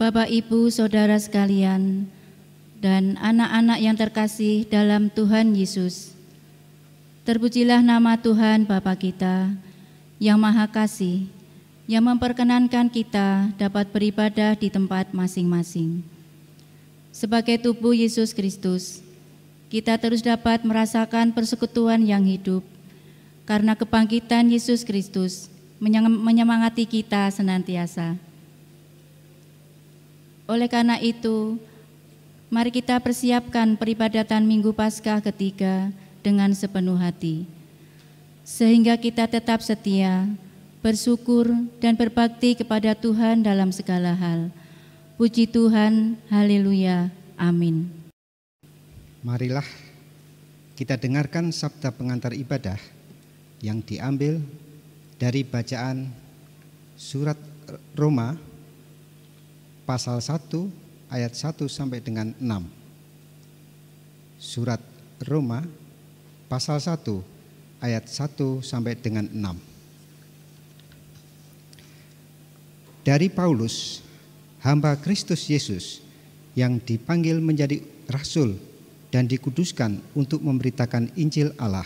Bapak, Ibu, Saudara sekalian, dan anak-anak yang terkasih dalam Tuhan Yesus, terpujilah nama Tuhan Bapa kita yang Maha Kasih, yang memperkenankan kita dapat beribadah di tempat masing-masing. Sebagai tubuh Yesus Kristus, kita terus dapat merasakan persekutuan yang hidup, karena kebangkitan Yesus Kristus menyemangati kita senantiasa. Oleh karena itu, mari kita persiapkan peribadatan Minggu Paskah ketiga dengan sepenuh hati, sehingga kita tetap setia, bersyukur, dan berbakti kepada Tuhan dalam segala hal. Puji Tuhan, haleluya, amin. Marilah kita dengarkan sabda pengantar ibadah yang diambil dari bacaan surat Roma pasal 1 ayat 1 sampai dengan 6. Surat Roma pasal 1 ayat 1 sampai dengan 6. Dari Paulus, hamba Kristus Yesus yang dipanggil menjadi rasul dan dikuduskan untuk memberitakan Injil Allah.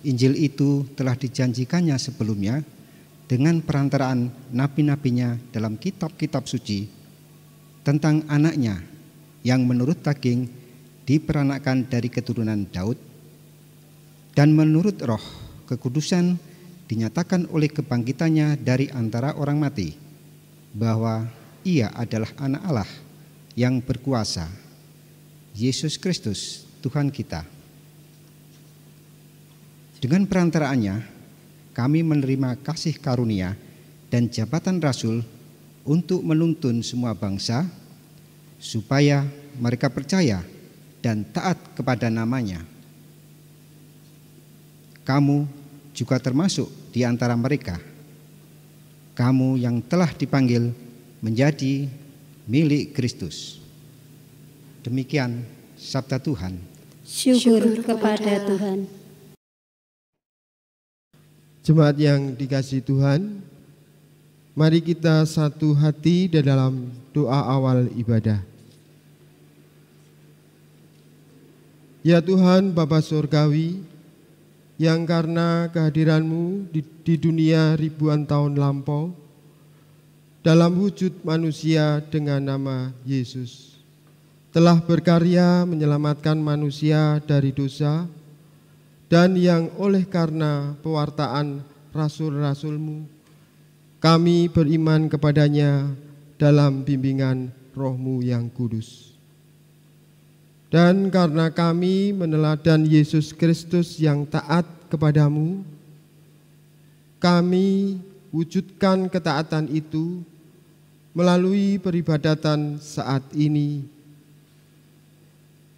Injil itu telah dijanjikannya sebelumnya dengan perantaraan nabi-nabinya dalam kitab-kitab suci tentang anaknya yang menurut daging diperanakkan dari keturunan Daud, dan menurut roh kekudusan dinyatakan oleh kebangkitannya dari antara orang mati, bahwa ia adalah anak Allah yang berkuasa, Yesus Kristus Tuhan kita. Dengan perantaraannya kami menerima kasih karunia dan jabatan rasul untuk menuntun semua bangsa, supaya mereka percaya dan taat kepada namanya. Kamu juga termasuk di antara mereka. Kamu yang telah dipanggil menjadi milik Kristus. Demikian sabda Tuhan. Syukur kepada Tuhan. Jemaat yang dikasihi Tuhan, mari kita satu hati di dalam doa awal ibadah. Ya Tuhan Bapa Surgawi, yang karena kehadiran-Mu di dunia ribuan tahun lampau, dalam wujud manusia dengan nama Yesus, telah berkarya menyelamatkan manusia dari dosa, dan yang oleh karena pewartaan rasul-rasul-Mu, kami beriman kepadanya dalam bimbingan Roh-Mu yang kudus. Dan karena kami meneladan Yesus Kristus yang taat kepadamu, kami wujudkan ketaatan itu melalui peribadatan saat ini.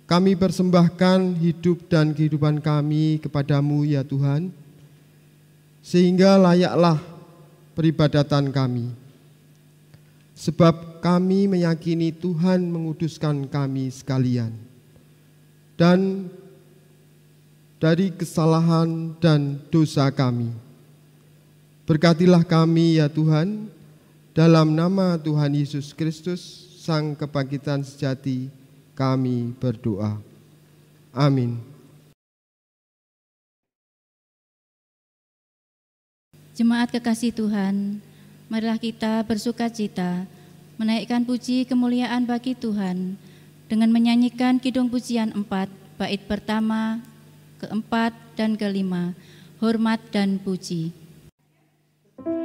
Kami persembahkan hidup dan kehidupan kami kepadamu ya Tuhan, sehingga layaklah peribadatan kami. Sebab kami meyakini Tuhan menguduskan kami sekalian, dan dari kesalahan dan dosa kami. Berkatilah kami ya Tuhan, dalam nama Tuhan Yesus Kristus, Sang Kebangkitan sejati, kami berdoa. Amin. Jemaat kekasih Tuhan, marilah kita bersukacita menaikkan puji kemuliaan bagi Tuhan dengan menyanyikan kidung pujian 4, bait pertama, keempat, dan kelima, hormat dan puji. Tuhan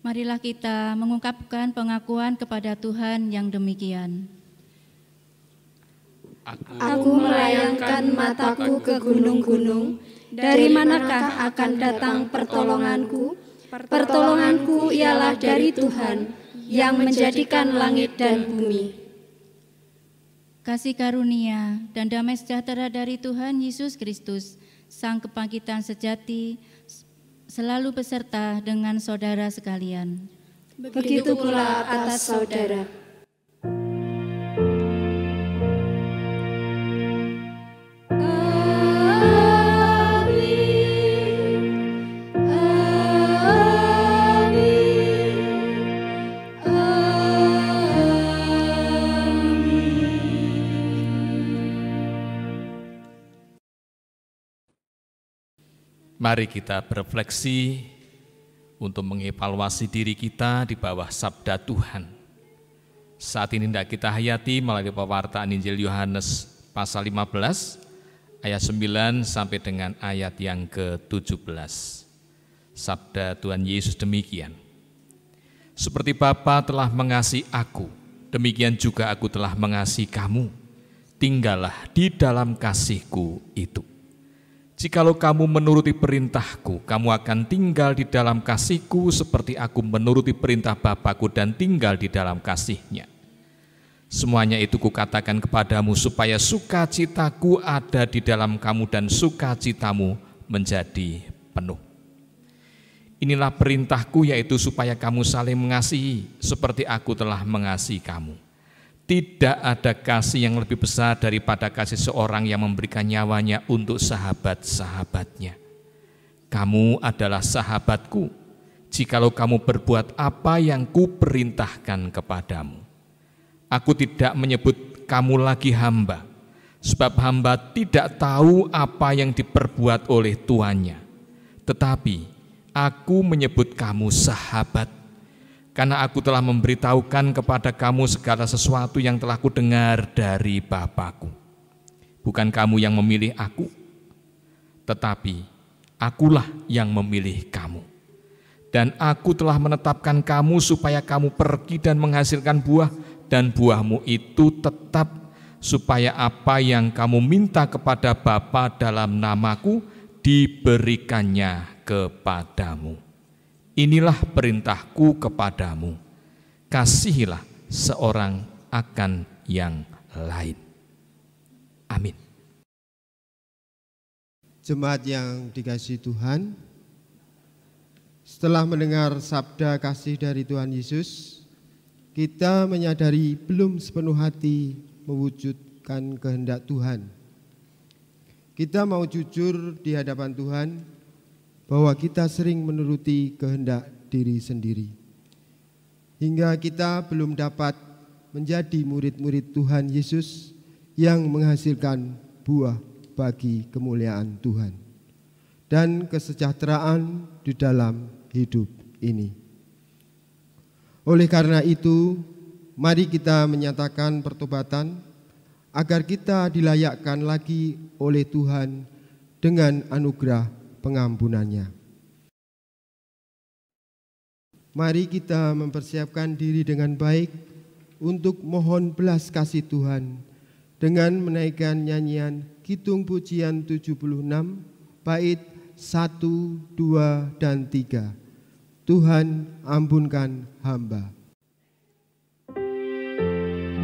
Marilah kita mengungkapkan pengakuan kepada Tuhan yang demikian. Aku melayangkan mataku ke gunung-gunung, dari manakah akan datang pertolonganku? Pertolonganku ialah dari Tuhan, yang menjadikan langit dan bumi. Kasih karunia dan damai sejahtera dari Tuhan Yesus Kristus, Sang Kebangkitan sejati, selalu beserta dengan saudara sekalian. Begitu pula atas saudara. Mari kita berefleksi untuk mengevaluasi diri kita di bawah sabda Tuhan. Saat ini hendak kita hayati melalui pewartaan Injil Yohanes pasal 15 ayat 9 sampai dengan ayat yang ke-17. Sabda Tuhan Yesus demikian. Seperti Bapa telah mengasihi aku, demikian juga aku telah mengasihi kamu. Tinggallah di dalam kasih-Ku itu. Jikalau kamu menuruti perintah-Ku, kamu akan tinggal di dalam kasih-Ku seperti aku menuruti perintah Bapa-Ku dan tinggal di dalam kasih-Nya. Semuanya itu Kukatakan kepadamu supaya sukacita-Ku ada di dalam kamu dan sukacitamu menjadi penuh. Inilah perintah-Ku, yaitu supaya kamu saling mengasihi seperti aku telah mengasihi kamu. Tidak ada kasih yang lebih besar daripada kasih seorang yang memberikan nyawanya untuk sahabat-sahabatnya. Kamu adalah sahabat-Ku, jikalau kamu berbuat apa yang Kuperintahkan kepadamu. Aku tidak menyebut kamu lagi hamba, sebab hamba tidak tahu apa yang diperbuat oleh tuannya. Tetapi aku menyebut kamu sahabat, karena aku telah memberitahukan kepada kamu segala sesuatu yang telah kudengar dari Bapa-Ku. Bukan kamu yang memilih aku, tetapi akulah yang memilih kamu. Dan aku telah menetapkan kamu supaya kamu pergi dan menghasilkan buah, dan buahmu itu tetap, supaya apa yang kamu minta kepada Bapa dalam namaku diberikannya kepadamu. Inilah perintah-Ku kepadamu, kasihilah seorang akan yang lain. Amin. Jemaat yang dikasihi Tuhan, setelah mendengar sabda kasih dari Tuhan Yesus, kita menyadari belum sepenuh hati mewujudkan kehendak Tuhan. Kita mau jujur di hadapan Tuhan bahwa kita sering menuruti kehendak diri sendiri, hingga kita belum dapat menjadi murid-murid Tuhan Yesus yang menghasilkan buah bagi kemuliaan Tuhan dan kesejahteraan di dalam hidup ini. Oleh karena itu, mari kita menyatakan pertobatan agar kita dilayakkan lagi oleh Tuhan dengan anugerah pengampunannya. Mari kita mempersiapkan diri dengan baik untuk mohon belas kasih Tuhan dengan menaikkan nyanyian Kidung Pujian 76 bait 1, 2, dan 3. Tuhan ampunkan hamba. Berdoa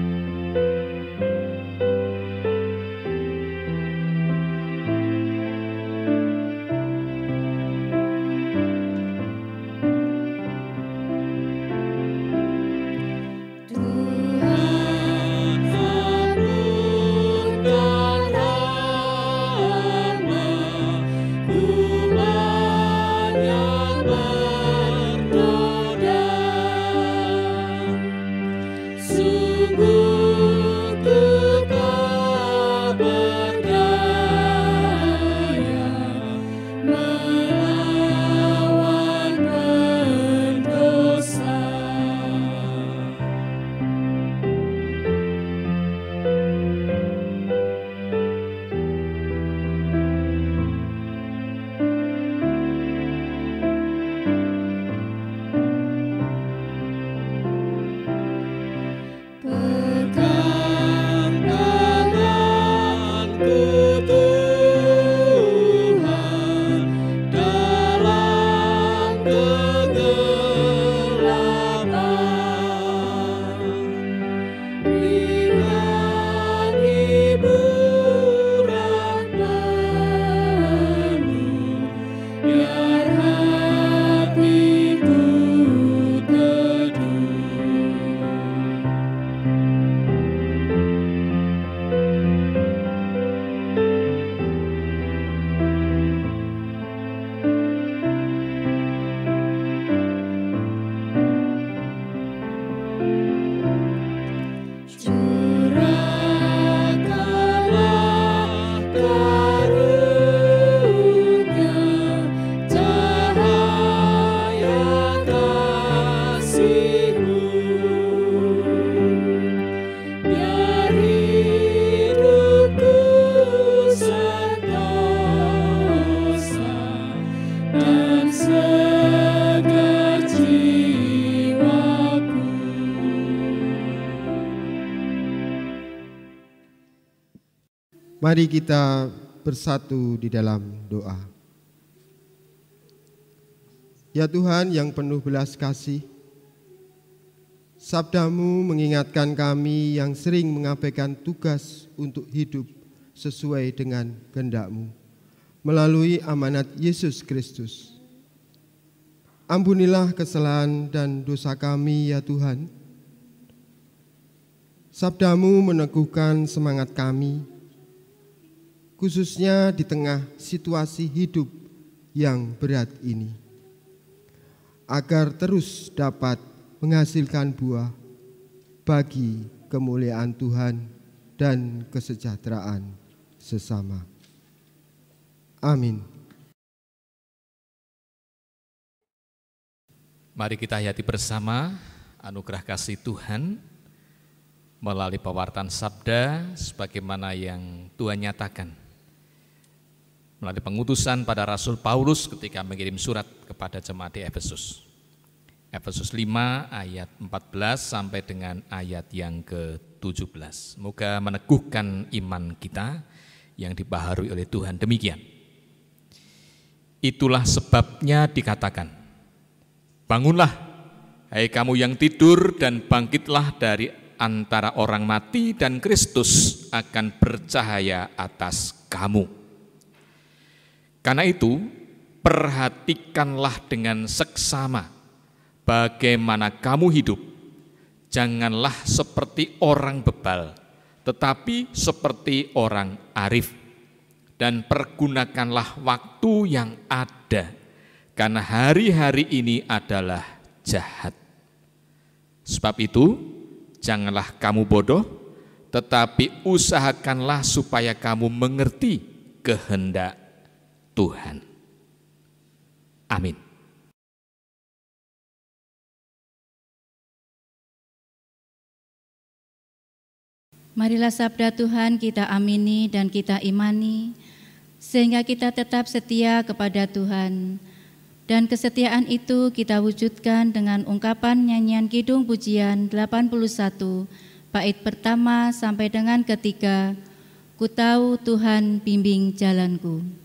Mari kita bersatu di dalam doa. Ya Tuhan yang penuh belas kasih, sabda-Mu mengingatkan kami yang sering mengabaikan tugas untuk hidup sesuai dengan kehendak-Mu melalui amanat Yesus Kristus. Ampunilah kesalahan dan dosa kami ya Tuhan. Sabda-Mu meneguhkan semangat kami, khususnya di tengah situasi hidup yang berat ini, agar terus dapat menghasilkan buah bagi kemuliaan Tuhan dan kesejahteraan sesama. Amin. Mari kita hayati bersama anugerah kasih Tuhan melalui pewartaan sabda sebagaimana yang Tuhan nyatakan melalui pengutusan pada Rasul Paulus ketika mengirim surat kepada jemaat di Efesus. Efesus 5 ayat 14 sampai dengan ayat yang ke-17. Semoga meneguhkan iman kita yang dibaharui oleh Tuhan. Demikian. Itulah sebabnya dikatakan, bangunlah, hai kamu yang tidur, dan bangkitlah dari antara orang mati, dan Kristus akan bercahaya atas kamu. Karena itu, perhatikanlah dengan seksama bagaimana kamu hidup. Janganlah seperti orang bebal, tetapi seperti orang arif. Dan pergunakanlah waktu yang ada, karena hari-hari ini adalah jahat. Sebab itu, janganlah kamu bodoh, tetapi usahakanlah supaya kamu mengerti kehendak Tuhan. Amin. Marilah sabda Tuhan kita amini dan kita imani, sehingga kita tetap setia kepada Tuhan. Dan kesetiaan itu kita wujudkan dengan ungkapan nyanyian Kidung Pujian 81, bait pertama sampai dengan ketiga, Ku tahu Tuhan bimbing jalanku. Ku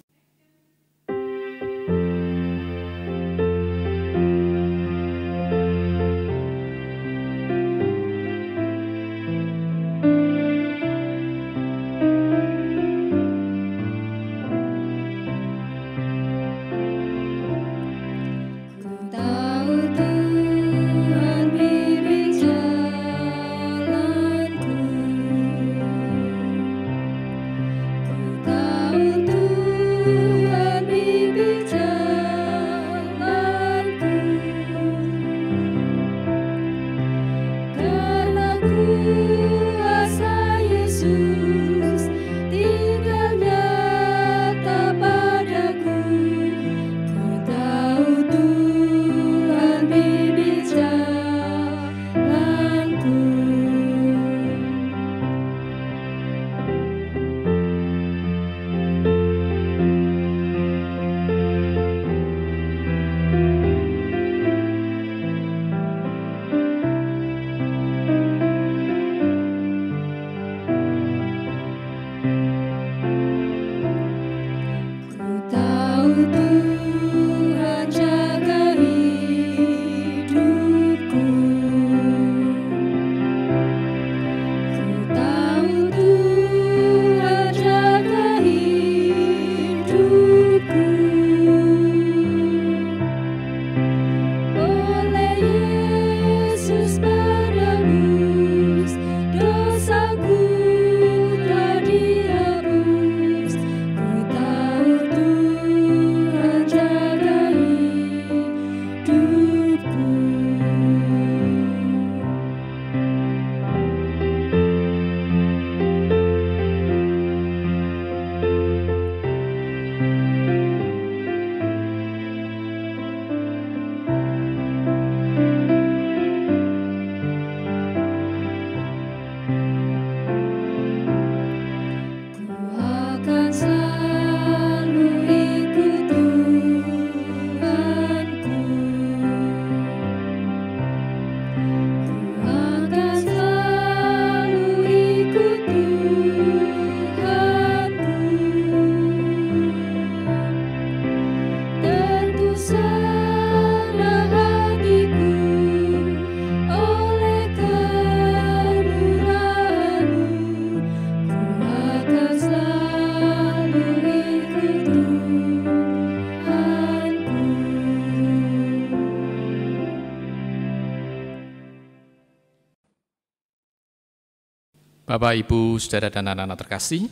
Bapak, Ibu, Saudara dan anak-anak terkasih,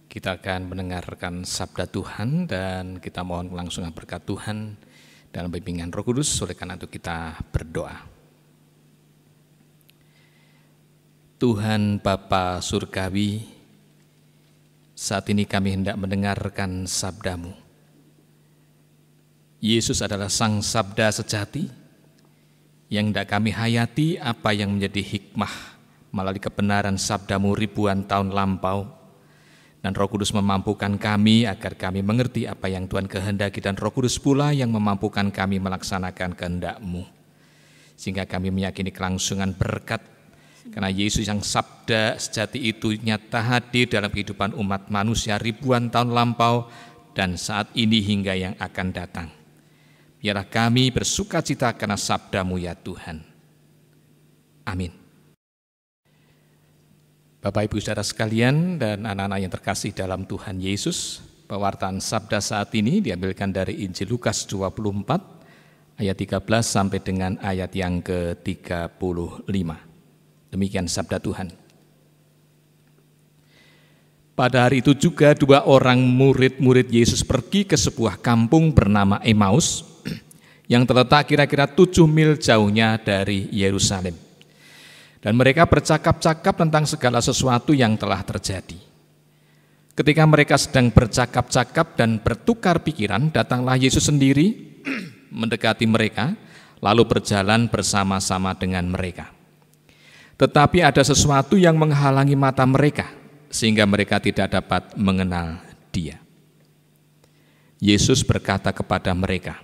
kita akan mendengarkan sabda Tuhan dan kita mohon kelangsungan berkat Tuhan dalam bimbingan Roh Kudus. Oleh karena itu kita berdoa. Tuhan Bapa Surgawi, saat ini kami hendak mendengarkan sabda-Mu. Yesus adalah Sang Sabda sejati yang hendak kami hayati apa yang menjadi hikmah melalui kebenaran sabda-Mu ribuan tahun lampau, dan Roh Kudus memampukan kami agar kami mengerti apa yang Tuhan kehendaki, dan Roh Kudus pula yang memampukan kami melaksanakan kehendak-Mu, sehingga kami meyakini kelangsungan berkat, karena Yesus yang sabda sejati itu nyata hadir dalam kehidupan umat manusia ribuan tahun lampau dan saat ini hingga yang akan datang. Biarlah kami bersuka cita karena sabda-Mu ya Tuhan. Amin. Bapak, Ibu, Saudara sekalian dan anak-anak yang terkasih dalam Tuhan Yesus, pewartaan sabda saat ini diambilkan dari Injil Lukas 24 ayat 13 sampai dengan ayat yang ke-35. Demikian sabda Tuhan. Pada hari itu juga dua orang murid-murid Yesus pergi ke sebuah kampung bernama Emmaus yang terletak kira-kira 7 mil jauhnya dari Yerusalem. Dan mereka bercakap-cakap tentang segala sesuatu yang telah terjadi. Ketika mereka sedang bercakap-cakap dan bertukar pikiran, datanglah Yesus sendiri mendekati mereka, lalu berjalan bersama-sama dengan mereka. Tetapi ada sesuatu yang menghalangi mata mereka, sehingga mereka tidak dapat mengenal Dia. Yesus berkata kepada mereka,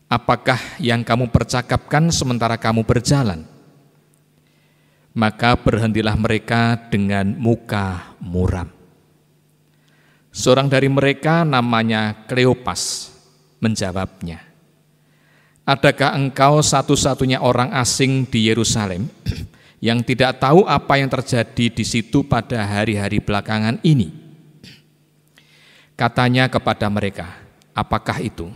"Apakah yang kamu percakapkan sementara kamu berjalan?" Maka berhentilah mereka dengan muka muram. Seorang dari mereka namanya Kleopas menjawabnya, "Adakah engkau satu-satunya orang asing di Yerusalem yang tidak tahu apa yang terjadi di situ pada hari-hari belakangan ini?" Katanya kepada mereka, "Apakah itu?"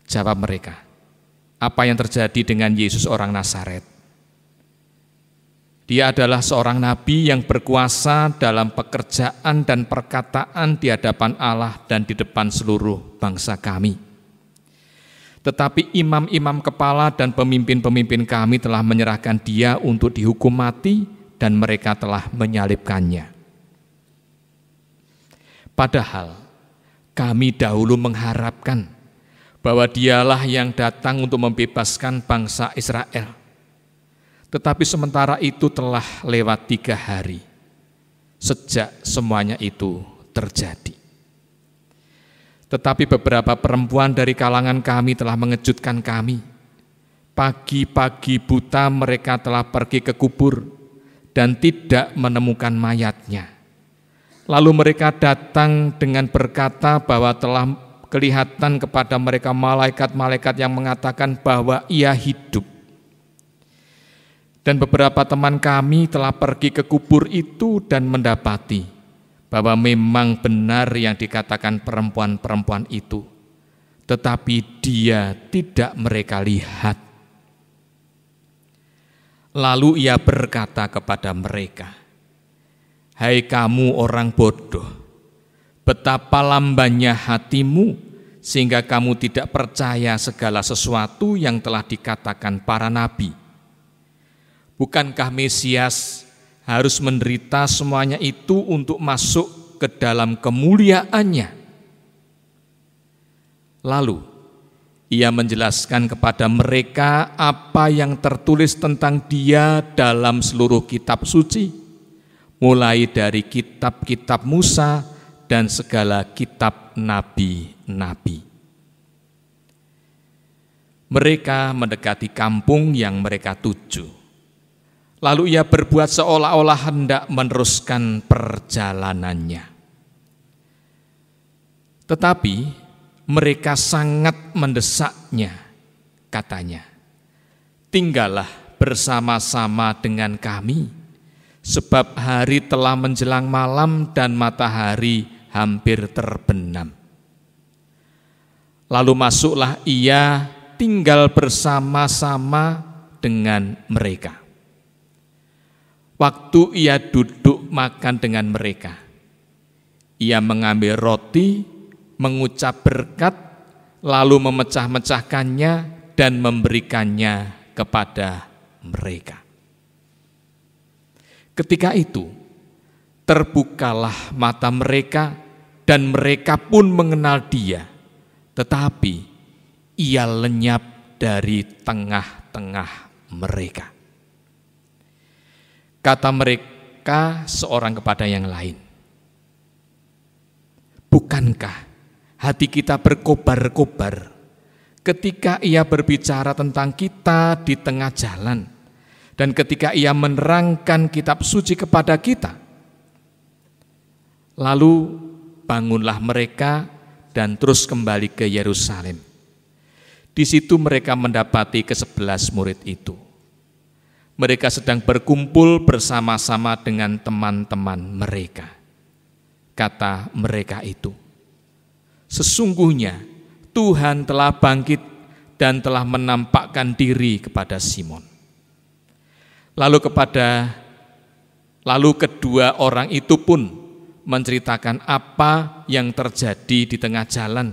Jawab mereka, "Apa yang terjadi dengan Yesus orang Nazaret? Dia adalah seorang nabi yang berkuasa dalam pekerjaan dan perkataan di hadapan Allah dan di depan seluruh bangsa kami. Tetapi imam-imam kepala dan pemimpin-pemimpin kami telah menyerahkan Dia untuk dihukum mati dan mereka telah menyalibkannya. Padahal kami dahulu mengharapkan bahwa Dialah yang datang untuk membebaskan bangsa Israel. Tetapi sementara itu telah lewat 3 hari sejak semuanya itu terjadi. Tetapi beberapa perempuan dari kalangan kami telah mengejutkan kami. Pagi-pagi buta mereka telah pergi ke kubur dan tidak menemukan mayatnya. Lalu mereka datang dengan berkata bahwa telah kelihatan kepada mereka malaikat-malaikat yang mengatakan bahwa Ia hidup. Dan beberapa teman kami telah pergi ke kubur itu dan mendapati bahwa memang benar yang dikatakan perempuan-perempuan itu, tetapi Dia tidak mereka lihat." Lalu Ia berkata kepada mereka, "Hai kamu orang bodoh, betapa lambannya hatimu sehingga kamu tidak percaya segala sesuatu yang telah dikatakan para nabi. Bukankah Mesias harus menderita semuanya itu untuk masuk ke dalam kemuliaannya?" Lalu Ia menjelaskan kepada mereka apa yang tertulis tentang Dia dalam seluruh kitab suci, mulai dari kitab-kitab Musa dan segala kitab nabi-nabi. Mereka mendekati kampung yang mereka tuju. Lalu Ia berbuat seolah-olah hendak meneruskan perjalanannya. Tetapi mereka sangat mendesaknya, katanya, "Tinggallah bersama-sama dengan kami, sebab hari telah menjelang malam dan matahari hampir terbenam." Lalu masuklah Ia tinggal bersama-sama dengan mereka. Waktu ia duduk makan dengan mereka, ia mengambil roti, mengucap berkat, lalu memecah-mecahkannya dan memberikannya kepada mereka. Ketika itu, terbukalah mata mereka dan mereka pun mengenal dia, tetapi ia lenyap dari tengah-tengah mereka. Kata mereka seorang kepada yang lain, "Bukankah hati kita berkobar-kobar ketika ia berbicara tentang kita di tengah jalan dan ketika ia menerangkan kitab suci kepada kita?" Lalu bangunlah mereka dan terus kembali ke Yerusalem. Di situ mereka mendapati ke-11 murid itu. Mereka sedang berkumpul bersama-sama dengan teman-teman mereka. Kata mereka itu, "Sesungguhnya Tuhan telah bangkit dan telah menampakkan diri kepada Simon." Lalu kedua orang itu pun menceritakan apa yang terjadi di tengah jalan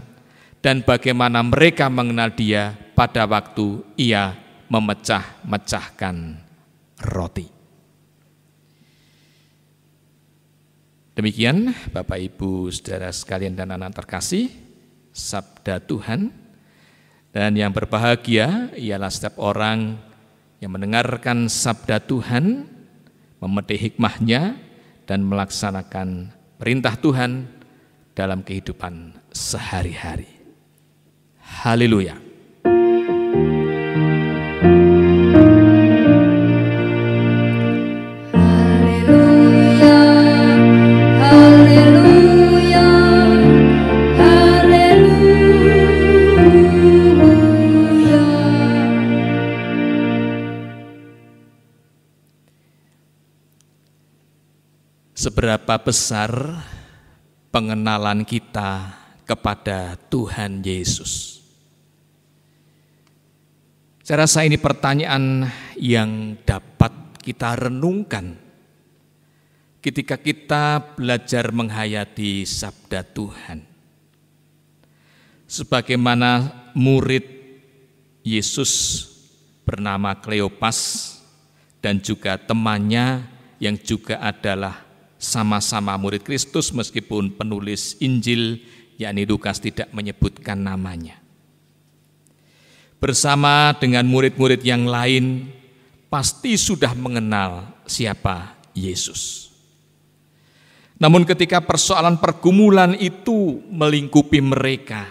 dan bagaimana mereka mengenal dia pada waktu ia memecah-mecahkan roti. Demikian Bapak Ibu saudara sekalian dan anak terkasih, sabda Tuhan. Dan yang berbahagia ialah setiap orang yang mendengarkan sabda Tuhan, memetik hikmahnya dan melaksanakan perintah Tuhan dalam kehidupan sehari-hari. Haleluya. Seberapa besar pengenalan kita kepada Tuhan Yesus? Saya rasa ini pertanyaan yang dapat kita renungkan ketika kita belajar menghayati sabda Tuhan. Sebagaimana murid Yesus bernama Kleopas dan juga temannya yang juga adalah sama-sama murid Kristus meskipun penulis Injil yakni Lukas tidak menyebutkan namanya. Bersama dengan murid-murid yang lain pasti sudah mengenal siapa Yesus. Namun ketika persoalan pergumulan itu melingkupi mereka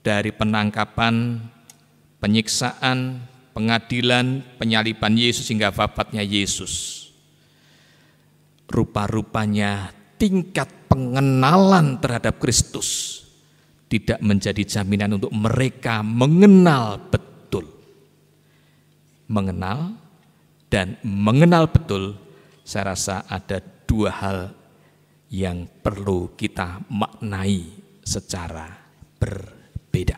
dari penangkapan, penyiksaan, pengadilan, penyaliban Yesus hingga wafatnya Yesus, rupa-rupanya tingkat pengenalan terhadap Kristus tidak menjadi jaminan untuk mereka mengenal betul. Mengenal dan mengenal betul, saya rasa ada dua hal yang perlu kita maknai secara berbeda.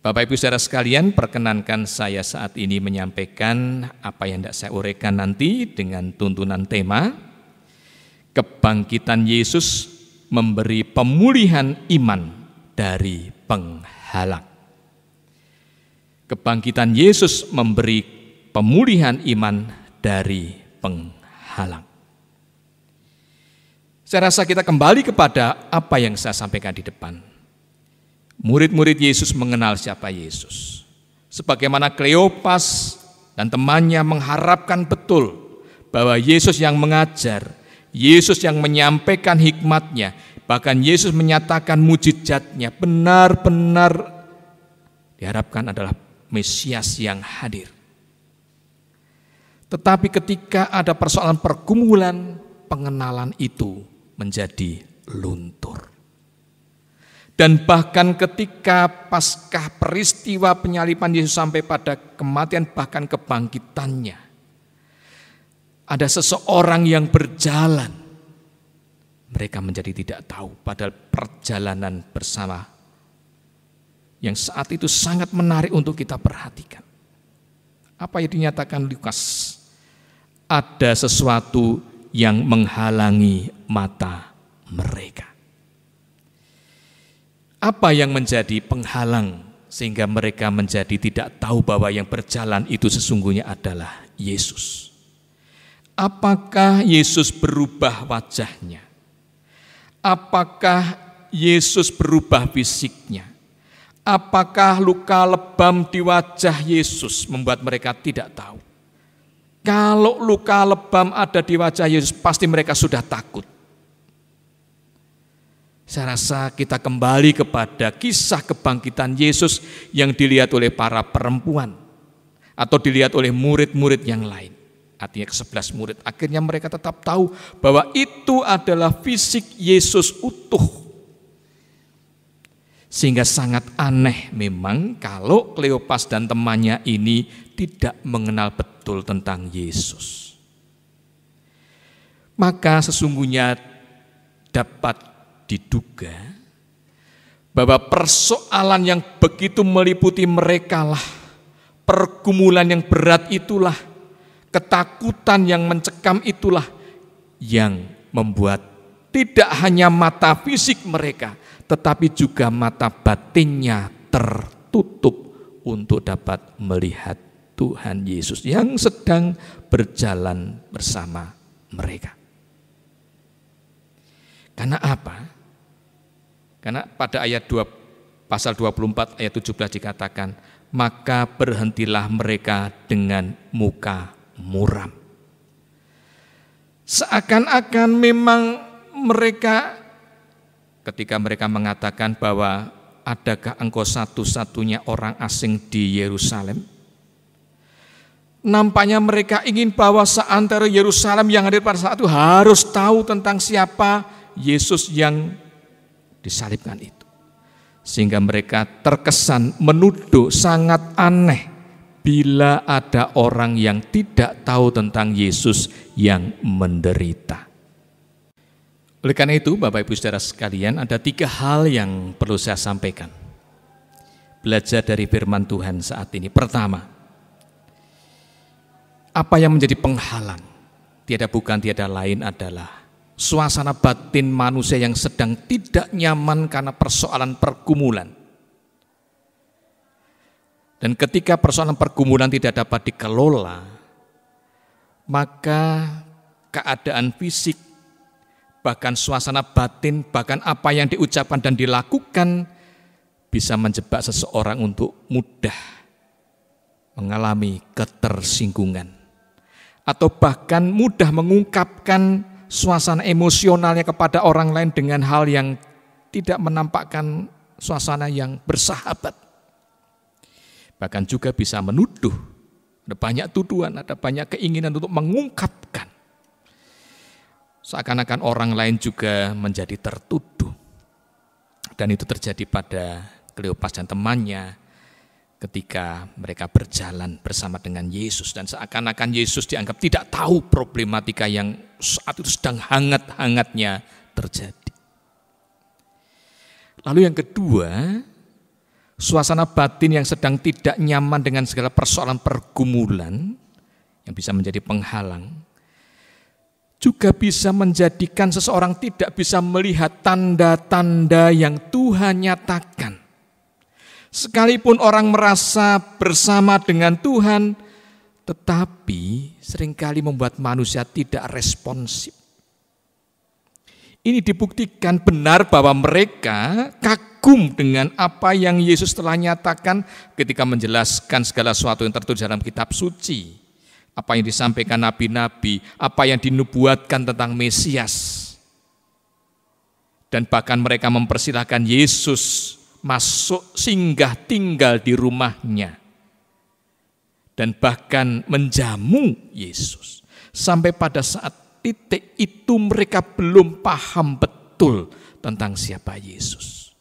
Bapak Ibu saudara sekalian, perkenankan saya saat ini menyampaikan apa yang tidak saya uraikan nanti dengan tuntunan tema kebangkitan Yesus memberi pemulihan iman dari penghalang. Kebangkitan Yesus memberi pemulihan iman dari penghalang. Saya rasa kita kembali kepada apa yang saya sampaikan di depan. Murid-murid Yesus mengenal siapa Yesus. Sebagaimana Kleopas dan temannya mengharapkan betul bahwa Yesus yang mengajar, Yesus yang menyampaikan hikmatnya, bahkan Yesus menyatakan mujizatnya benar-benar diharapkan adalah Mesias yang hadir. Tetapi ketika ada persoalan pergumulan, pengenalan itu menjadi luntur. Dan bahkan ketika paskah peristiwa penyaliban Yesus sampai pada kematian bahkan kebangkitannya, ada seseorang yang berjalan, mereka menjadi tidak tahu padahal perjalanan bersama yang saat itu sangat menarik untuk kita perhatikan. Apa yang dinyatakan Lukas ada sesuatu yang menghalangi mata mereka. Apa yang menjadi penghalang sehingga mereka menjadi tidak tahu bahwa yang berjalan itu sesungguhnya adalah Yesus? Apakah Yesus berubah wajahnya? Apakah Yesus berubah fisiknya? Apakah luka lebam di wajah Yesus membuat mereka tidak tahu? Kalau luka lebam ada di wajah Yesus, pasti mereka sudah takut. Saya rasa kita kembali kepada kisah kebangkitan Yesus yang dilihat oleh para perempuan atau dilihat oleh murid-murid yang lain. Artinya ke-11 murid. Akhirnya mereka tetap tahu bahwa itu adalah fisik Yesus utuh. Sehingga sangat aneh memang kalau Kleopas dan temannya ini tidak mengenal betul tentang Yesus. Maka sesungguhnya dapat diduga bahwa persoalan yang begitu meliputi mereka lah, pergumulan yang berat itulah, ketakutan yang mencekam itulah yang membuat tidak hanya mata fisik mereka, tetapi juga mata batinnya tertutup untuk dapat melihat Tuhan Yesus yang sedang berjalan bersama mereka. Karena apa? Karena pada ayat 2, pasal 24 ayat 17 dikatakan, maka berhentilah mereka dengan muka muram. Seakan-akan memang mereka, ketika mereka mengatakan bahwa adakah engkau satu-satunya orang asing di Yerusalem? Nampaknya mereka ingin bahwa seantero Yerusalem yang hadir pada saat itu harus tahu tentang siapa Yesus yang disalibkan itu. Sehingga mereka terkesan menuduh sangat aneh bila ada orang yang tidak tahu tentang Yesus yang menderita. Oleh karena itu, Bapak Ibu Saudara sekalian, ada 3 hal yang perlu saya sampaikan. Belajar dari firman Tuhan saat ini. Pertama, apa yang menjadi penghalang? Tiada lain adalah suasana batin manusia yang sedang tidak nyaman karena persoalan pergumulan. Dan ketika persoalan pergumulan tidak dapat dikelola, maka keadaan fisik, bahkan suasana batin, bahkan apa yang diucapkan dan dilakukan bisa menjebak seseorang untuk mudah mengalami ketersinggungan. Atau bahkan mudah mengungkapkan suasana emosionalnya kepada orang lain dengan hal yang tidak menampakkan suasana yang bersahabat. Bahkan juga bisa menuduh, ada banyak tuduhan, ada banyak keinginan untuk mengungkapkan. Seakan-akan orang lain juga menjadi tertuduh. Dan itu terjadi pada Kleopas dan temannya ketika mereka berjalan bersama dengan Yesus. Dan seakan-akan Yesus dianggap tidak tahu problematika yang saat itu sedang hangat-hangatnya terjadi. Lalu yang kedua, suasana batin yang sedang tidak nyaman dengan segala persoalan pergumulan yang bisa menjadi penghalang, juga bisa menjadikan seseorang tidak bisa melihat tanda-tanda yang Tuhan nyatakan. Sekalipun orang merasa bersama dengan Tuhan, tetapi seringkali membuat manusia tidak responsif. Ini dibuktikan benar bahwa mereka kagum dengan apa yang Yesus telah nyatakan ketika menjelaskan segala sesuatu yang tertulis dalam kitab suci. Apa yang disampaikan nabi-nabi, apa yang dinubuatkan tentang Mesias. Dan bahkan mereka mempersilahkan Yesus masuk singgah tinggal di rumahnya. Dan bahkan menjamu Yesus. Sampai pada saat titik itu mereka belum paham betul tentang siapa Yesus.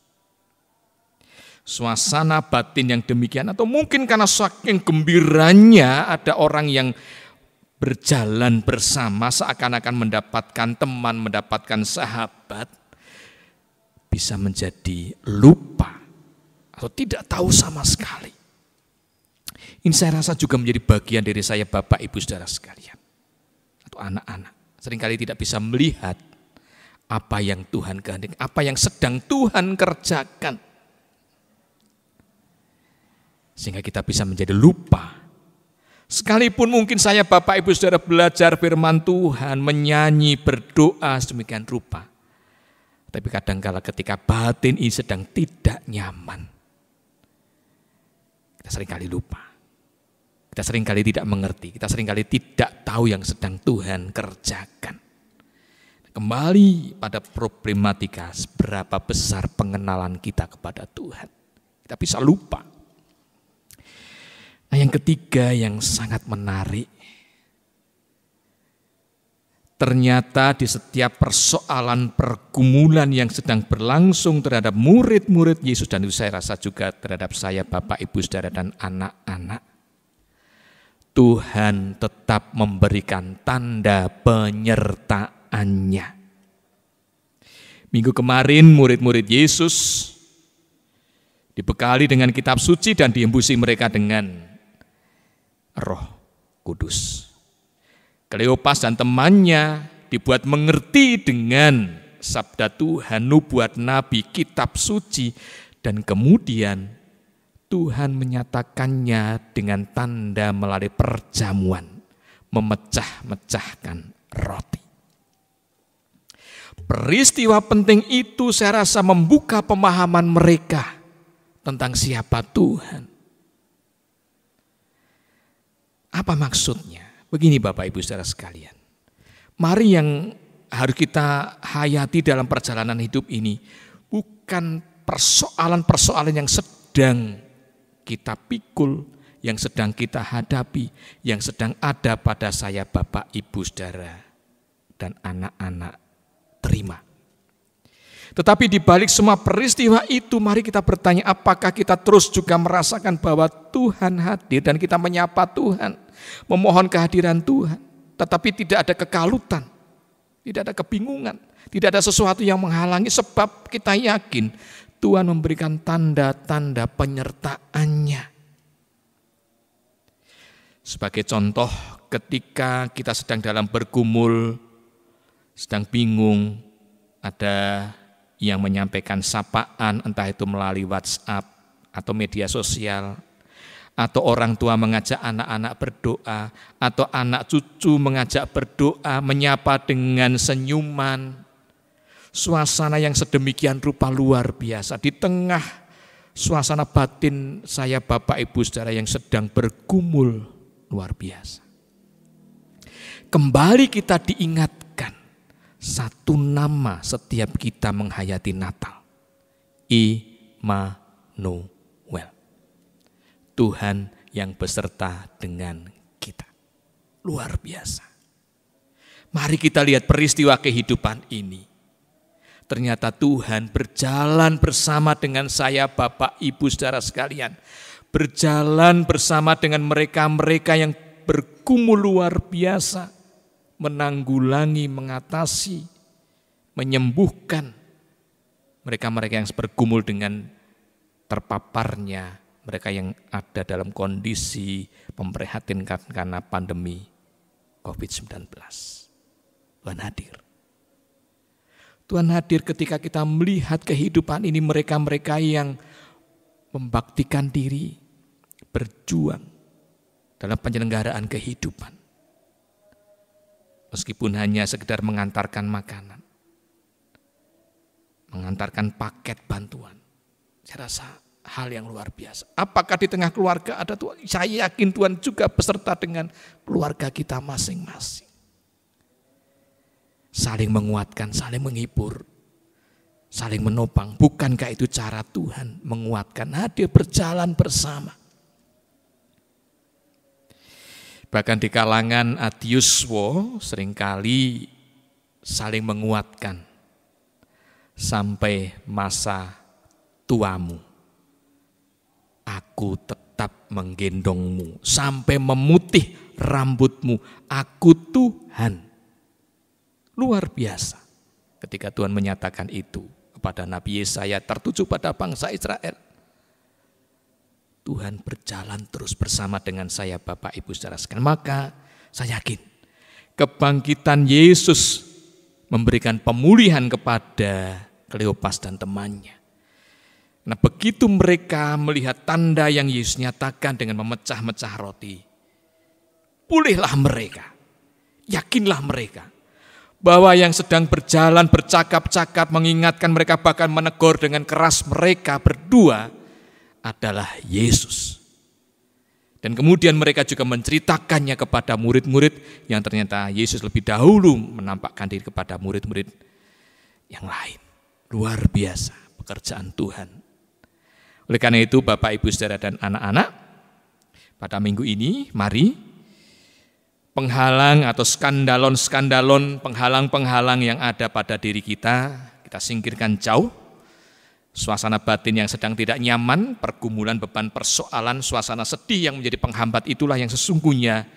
Suasana batin yang demikian, atau mungkin karena saking gembiranya ada orang yang berjalan bersama seakan-akan mendapatkan teman, mendapatkan sahabat, bisa menjadi lupa atau tidak tahu sama sekali. Ini saya rasa juga menjadi bagian dari saya Bapak Ibu Saudara sekalian. anak-anak. Seringkali tidak bisa melihat apa yang Tuhan kehendaki, apa yang sedang Tuhan kerjakan. Sehingga kita bisa menjadi lupa. Sekalipun mungkin saya Bapak Ibu Saudara belajar firman Tuhan, menyanyi, berdoa sedemikian rupa. Tapi kadangkala ketika batin ini sedang tidak nyaman, kita seringkali lupa. Kita seringkali tidak mengerti, kita seringkali tidak tahu yang sedang Tuhan kerjakan. Kembali pada problematika seberapa besar pengenalan kita kepada Tuhan. Kita bisa lupa. Nah, yang ketiga yang sangat menarik, ternyata di setiap persoalan pergumulan yang sedang berlangsung terhadap murid-murid Yesus, dan itu saya rasa juga terhadap saya Bapak Ibu Saudara dan anak-anak, Tuhan tetap memberikan tanda penyertaannya. Minggu kemarin murid-murid Yesus dibekali dengan kitab suci dan diembusi mereka dengan Roh Kudus. Kleopas dan temannya dibuat mengerti dengan sabda Tuhan, nubuat nabi, kitab suci, dan kemudian Tuhan menyatakannya dengan tanda melalui perjamuan, memecah-mecahkan roti. Peristiwa penting itu saya rasa membuka pemahaman mereka tentang siapa Tuhan. Apa maksudnya? Begini Bapak Ibu Saudara sekalian. Mari yang harus kita hayati dalam perjalanan hidup ini bukan persoalan-persoalan yang sedang kita pikul, yang sedang kita hadapi, yang sedang ada pada saya Bapak Ibu Saudara dan anak-anak terima. Tetapi di balik semua peristiwa itu, mari kita bertanya, apakah kita terus juga merasakan bahwa Tuhan hadir dan kita menyapa Tuhan, memohon kehadiran Tuhan, tetapi tidak ada kekalutan, tidak ada kebingungan, tidak ada sesuatu yang menghalangi, sebab kita yakin Tuhan memberikan tanda-tanda penyertaannya. Sebagai contoh, ketika kita sedang dalam bergumul, sedang bingung, ada yang menyampaikan sapaan, entah itu melalui WhatsApp atau media sosial, atau orang tua mengajak anak-anak berdoa, atau anak cucu mengajak berdoa, menyapa dengan senyuman. Suasana yang sedemikian rupa luar biasa. Di tengah suasana batin saya Bapak Ibu Saudara yang sedang bergumul luar biasa. Kembali kita diingatkan satu nama setiap kita menghayati Natal. Immanuel. Tuhan yang beserta dengan kita. Luar biasa. Mari kita lihat peristiwa kehidupan ini. Ternyata Tuhan berjalan bersama dengan saya Bapak Ibu Saudara sekalian. Berjalan bersama dengan mereka-mereka yang bergumul luar biasa. Menanggulangi, mengatasi, menyembuhkan mereka-mereka yang bergumul dengan terpaparnya, mereka yang ada dalam kondisi memprihatinkan karena pandemi COVID-19. Tuhan hadir. Tuhan hadir ketika kita melihat kehidupan ini, mereka-mereka yang membaktikan diri, berjuang dalam penyelenggaraan kehidupan. Meskipun hanya sekedar mengantarkan makanan, mengantarkan paket bantuan, saya rasa hal yang luar biasa. Apakah di tengah keluarga ada Tuhan? Saya yakin Tuhan juga beserta dengan keluarga kita masing-masing. Saling menguatkan, saling menghibur, saling menopang. Bukankah itu cara Tuhan menguatkan, hadir berjalan bersama? Bahkan di kalangan adiuswo seringkali saling menguatkan sampai masa tuamu. Aku tetap menggendongmu sampai memutih rambutmu. Aku Tuhan. Luar biasa ketika Tuhan menyatakan itu kepada Nabi Yesaya tertuju pada bangsa Israel. Tuhan berjalan terus bersama dengan saya Bapak Ibu Saudara sekalian. Maka saya yakin kebangkitan Yesus memberikan pemulihan kepada Kleopas dan temannya. Nah, begitu mereka melihat tanda yang Yesus nyatakan dengan memecah-mecah roti, pulihlah mereka, yakinlah mereka bahwa yang sedang berjalan bercakap-cakap mengingatkan mereka bahkan menegur dengan keras mereka berdua adalah Yesus. Dan kemudian mereka juga menceritakannya kepada murid-murid yang ternyata Yesus lebih dahulu menampakkan diri kepada murid-murid yang lain. Luar biasa pekerjaan Tuhan. Oleh karena itu Bapak, Ibu, Saudara dan anak-anak, pada minggu ini mari penghalang atau skandalon-skandalon, penghalang-penghalang yang ada pada diri kita singkirkan jauh. Suasana batin yang sedang tidak nyaman, pergumulan, beban, persoalan, suasana sedih yang menjadi penghambat itulah yang sesungguhnya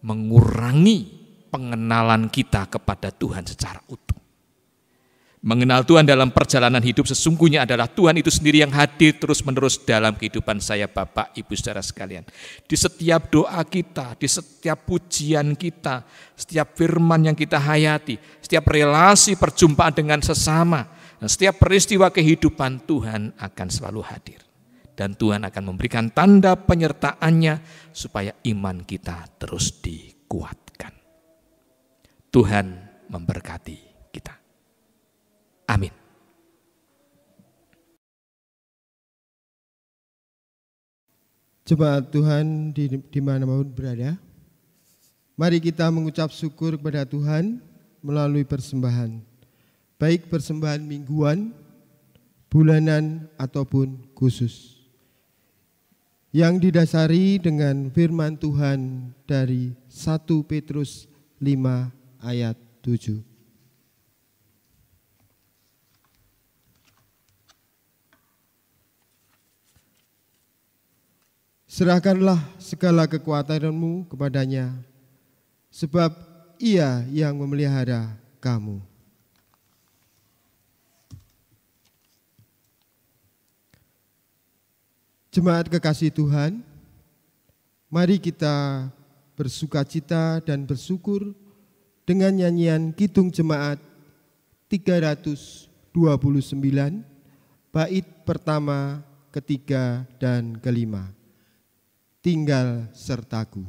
mengurangi pengenalan kita kepada Tuhan secara utuh. Mengenal Tuhan dalam perjalanan hidup sesungguhnya adalah Tuhan itu sendiri yang hadir terus-menerus dalam kehidupan saya, Bapak, Ibu, Saudara sekalian. Di setiap doa kita, di setiap pujian kita, setiap firman yang kita hayati, setiap relasi perjumpaan dengan sesama, dan setiap peristiwa kehidupan Tuhan akan selalu hadir. Dan Tuhan akan memberikan tanda penyertaannya supaya iman kita terus dikuatkan. Tuhan memberkati kita. Amin. Jemaat Tuhan di mana-mana berada, mari kita mengucap syukur kepada Tuhan melalui persembahan. Baik persembahan mingguan, bulanan, ataupun khusus. Yang didasari dengan firman Tuhan dari 1 Petrus 5 ayat 7. Serahkanlah segala kekuatanmu kepadanya, sebab Ia yang memelihara kamu. Jemaat kekasih Tuhan, mari kita bersukacita dan bersyukur dengan nyanyian Kidung Jemaat 329, bait pertama, ketiga, dan kelima. Tinggal sertaku.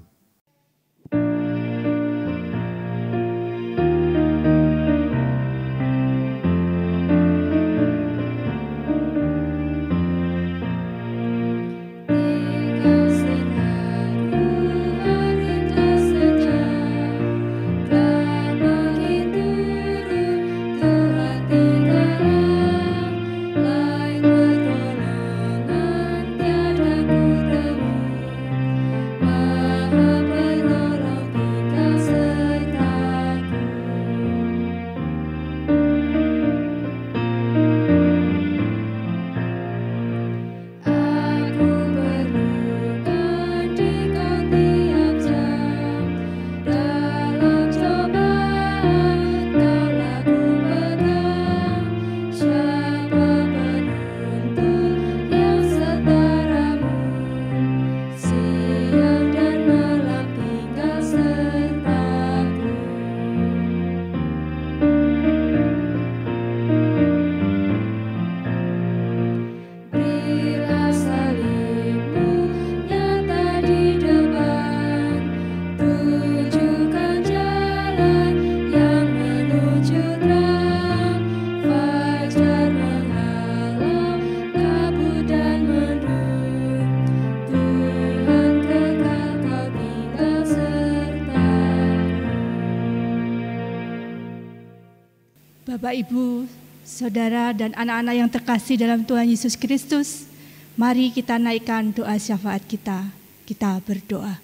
Bapak, Ibu, Saudara, dan anak-anak yang terkasih dalam Tuhan Yesus Kristus, mari kita naikkan doa syafaat kita. Kita berdoa.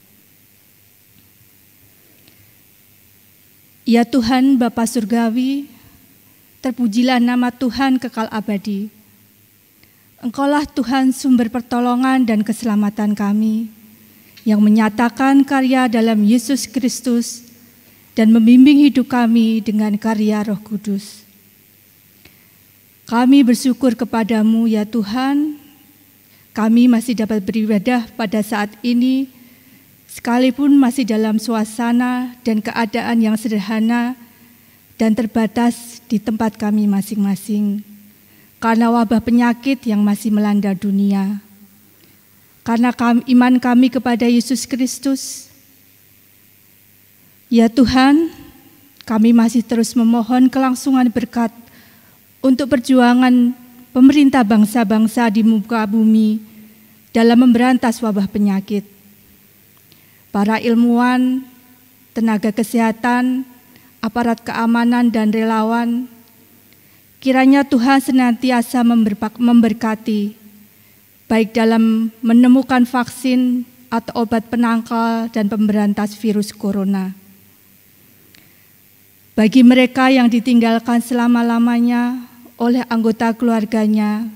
Ya Tuhan Bapa Surgawi, terpujilah nama Tuhan kekal abadi. Engkaulah Tuhan sumber pertolongan dan keselamatan kami, yang menyatakan karya dalam Yesus Kristus dan membimbing hidup kami dengan karya Roh Kudus. Kami bersyukur kepadamu ya Tuhan, kami masih dapat beribadah pada saat ini sekalipun masih dalam suasana dan keadaan yang sederhana dan terbatas di tempat kami masing-masing, karena wabah penyakit yang masih melanda dunia. Karena iman kami kepada Yesus Kristus, ya Tuhan, kami masih terus memohon kelangsungan berkat untuk perjuangan pemerintah bangsa-bangsa di muka bumi dalam memberantas wabah penyakit. Para ilmuwan, tenaga kesehatan, aparat keamanan dan relawan, kiranya Tuhan senantiasa memberkati, baik dalam menemukan vaksin atau obat penangkal dan pemberantas virus corona. Bagi mereka yang ditinggalkan selama-lamanya oleh anggota keluarganya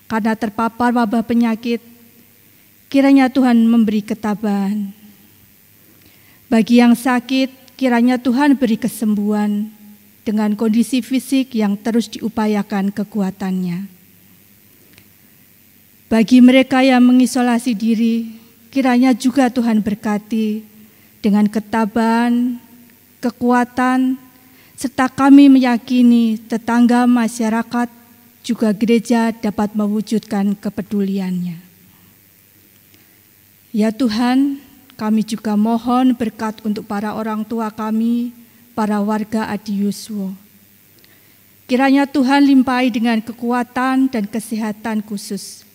karena terpapar wabah penyakit, kiranya Tuhan memberi ketabahan. Bagi yang sakit, kiranya Tuhan beri kesembuhan dengan kondisi fisik yang terus diupayakan kekuatannya. Bagi mereka yang mengisolasi diri, kiranya juga Tuhan berkati dengan ketabahan, kekuatan, serta kami meyakini tetangga, masyarakat, juga gereja dapat mewujudkan kepeduliannya. Ya Tuhan, kami juga mohon berkat untuk para orang tua kami, para warga Adiusuo. Kiranya Tuhan limpahi dengan kekuatan dan kesehatan khusus.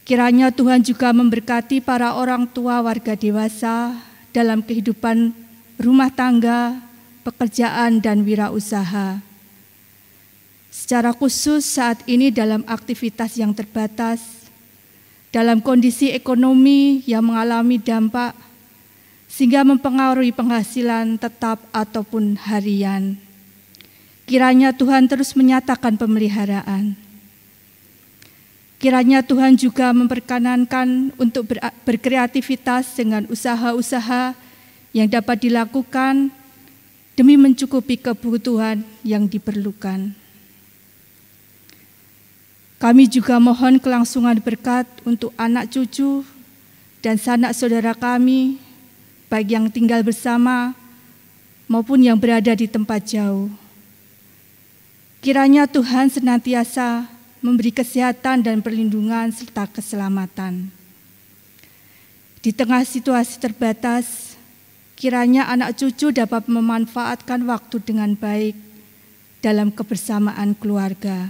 Kiranya Tuhan juga memberkati para orang tua warga dewasa dalam kehidupan rumah tangga, pekerjaan, dan wirausaha. Secara khusus saat ini dalam aktivitas yang terbatas, dalam kondisi ekonomi yang mengalami dampak sehingga mempengaruhi penghasilan tetap ataupun harian. Kiranya Tuhan terus menyatakan pemeliharaan. Kiranya Tuhan juga memperkenankan untuk berkreativitas dengan usaha-usaha yang dapat dilakukan demi mencukupi kebutuhan yang diperlukan. Kami juga mohon kelangsungan berkat untuk anak cucu dan sanak saudara kami, baik yang tinggal bersama maupun yang berada di tempat jauh. Kiranya Tuhan senantiasa memberi kesehatan dan perlindungan serta keselamatan. Di tengah situasi terbatas, kiranya anak cucu dapat memanfaatkan waktu dengan baik dalam kebersamaan keluarga,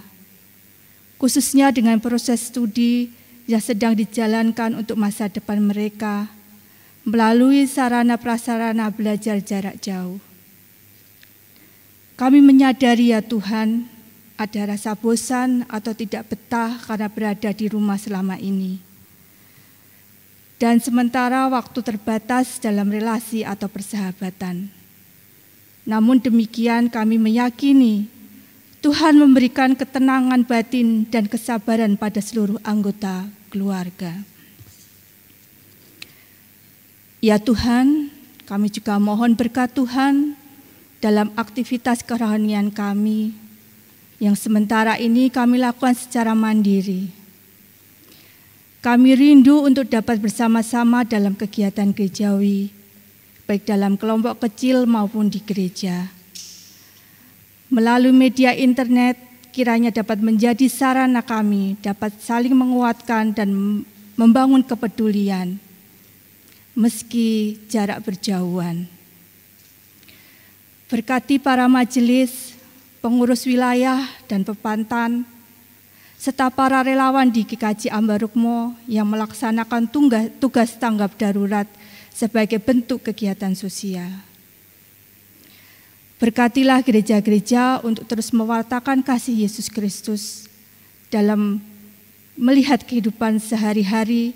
khususnya dengan proses studi yang sedang dijalankan untuk masa depan mereka melalui sarana prasarana belajar jarak jauh. Kami menyadari ya Tuhan, ada rasa bosan atau tidak betah karena berada di rumah selama ini. Dan sementara waktu terbatas dalam relasi atau persahabatan. Namun demikian kami meyakini Tuhan memberikan ketenangan batin dan kesabaran pada seluruh anggota keluarga. Ya Tuhan, kami juga mohon berkat Tuhan dalam aktivitas kerohanian kami yang sementara ini kami lakukan secara mandiri. Kami rindu untuk dapat bersama-sama dalam kegiatan gerejawi, baik dalam kelompok kecil maupun di gereja. Melalui media internet, kiranya dapat menjadi sarana kami dapat saling menguatkan dan membangun kepedulian, meski jarak berjauhan. Berkati para majelis, pengurus wilayah dan pepantan, serta para relawan di GKJ Ambarukmo yang melaksanakan tugas tanggap darurat sebagai bentuk kegiatan sosial. Berkatilah gereja-gereja untuk terus mewartakan kasih Yesus Kristus dalam melihat kehidupan sehari-hari,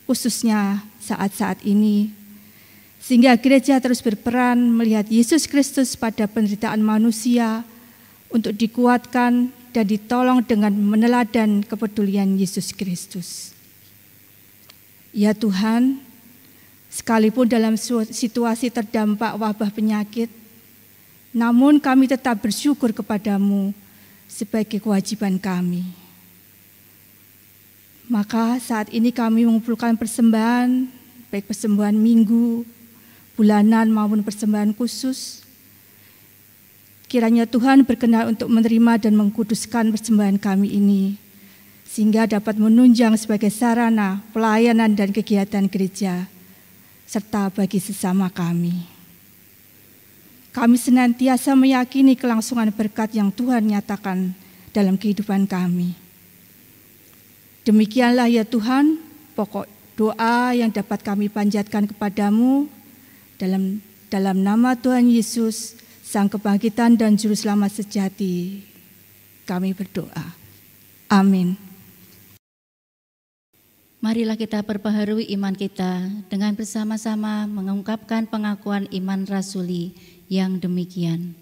khususnya saat-saat ini, sehingga gereja terus berperan melihat Yesus Kristus pada penderitaan manusia untuk dikuatkan dan ditolong dengan meneladan kepedulian Yesus Kristus. Ya Tuhan, sekalipun dalam situasi terdampak wabah penyakit, namun kami tetap bersyukur kepadamu sebagai kewajiban kami. Maka saat ini kami mengumpulkan persembahan baik persembahan minggu, bulanan maupun persembahan khusus. Kiranya Tuhan berkenan untuk menerima dan mengkuduskan persembahan kami ini, sehingga dapat menunjang sebagai sarana pelayanan dan kegiatan gereja, serta bagi sesama kami. Kami senantiasa meyakini kelangsungan berkat yang Tuhan nyatakan dalam kehidupan kami. Demikianlah ya Tuhan, pokok doa yang dapat kami panjatkan kepadamu dalam nama Tuhan Yesus, Sang Kebangkitan dan Juru Selamat sejati. Kami berdoa. Amin. Marilah kita perbaharui iman kita dengan bersama-sama mengungkapkan pengakuan iman rasuli yang demikian.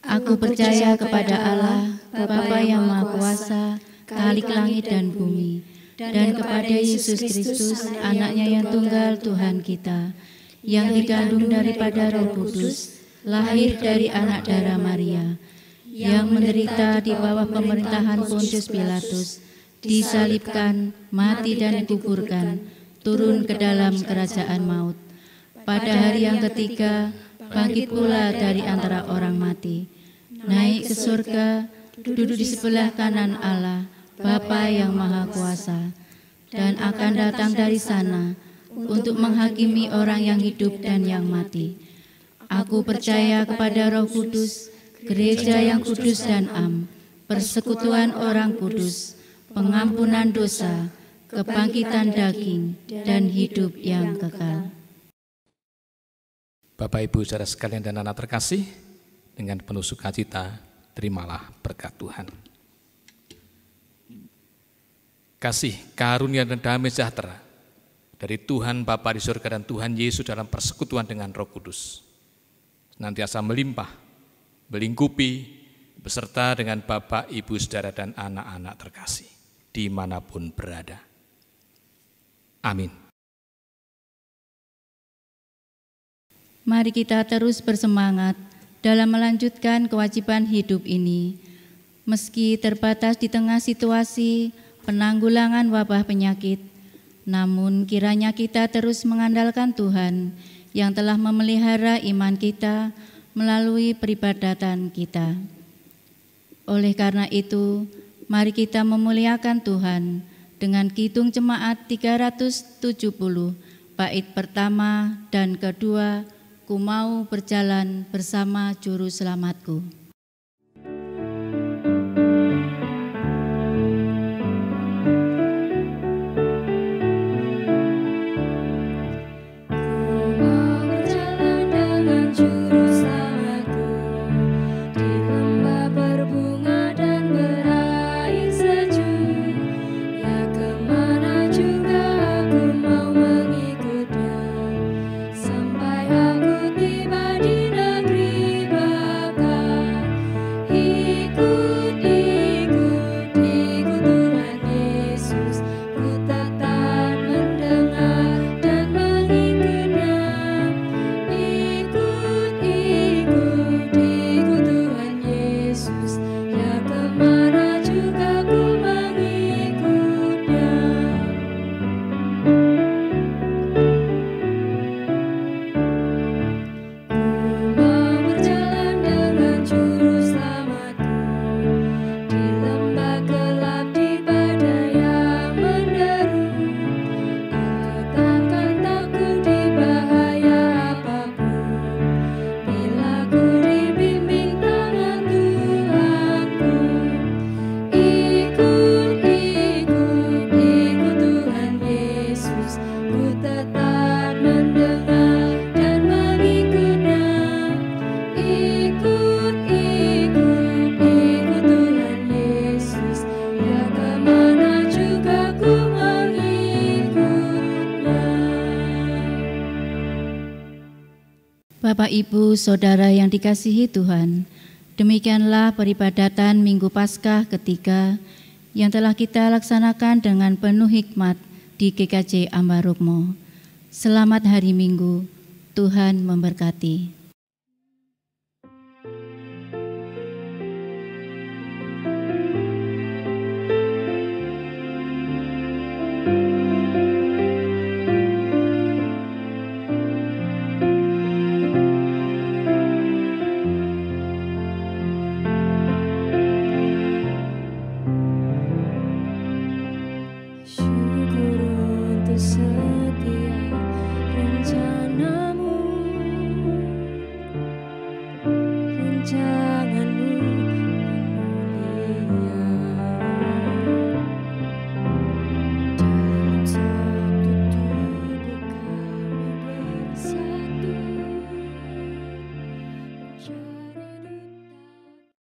Aku percaya kepada Allah, Bapa yang Maha Kuasa, Khalik langit dan bumi, dan kepada Yesus Kristus, Anaknya yang tunggal Tuhan kita, yang dikandung daripada Roh Kudus, lahir dari anak darah Maria, yang menderita di bawah pemerintahan Pontius Pilatus, disalibkan, mati dan dikuburkan, turun ke dalam kerajaan maut. Pada hari yang ketiga, bangkit pula dari antara orang mati, naik ke surga, duduk di sebelah kanan Allah, Bapa yang Maha Kuasa, dan akan datang dari sana untuk menghakimi orang yang hidup dan yang mati. Aku percaya kepada Roh Kudus, gereja yang kudus dan am, persekutuan orang kudus, pengampunan dosa, kebangkitan daging, dan hidup yang kekal. Bapak, Ibu, saudara sekalian dan anak terkasih, dengan penuh sukacita, terimalah berkat Tuhan. Kasih, karunia dan damai sejahtera dari Tuhan Bapa di surga dan Tuhan Yesus dalam persekutuan dengan Roh Kudus senantiasa melimpah, melingkupi, beserta dengan Bapak, Ibu, saudara, dan anak-anak terkasih, dimanapun berada. Amin. Mari kita terus bersemangat dalam melanjutkan kewajiban hidup ini, meski terbatas di tengah situasi penanggulangan wabah penyakit, namun kiranya kita terus mengandalkan Tuhan yang telah memelihara iman kita melalui peribadatan kita. Oleh karena itu, mari kita memuliakan Tuhan dengan kidung jemaat 370, bait pertama dan kedua, Ku mau berjalan bersama Juru Selamatku. Bapak, Ibu, Saudara yang dikasihi Tuhan, demikianlah peribadatan Minggu Paskah ketiga yang telah kita laksanakan dengan penuh hikmat di GKJ Ambarukmo. Selamat hari Minggu, Tuhan memberkati.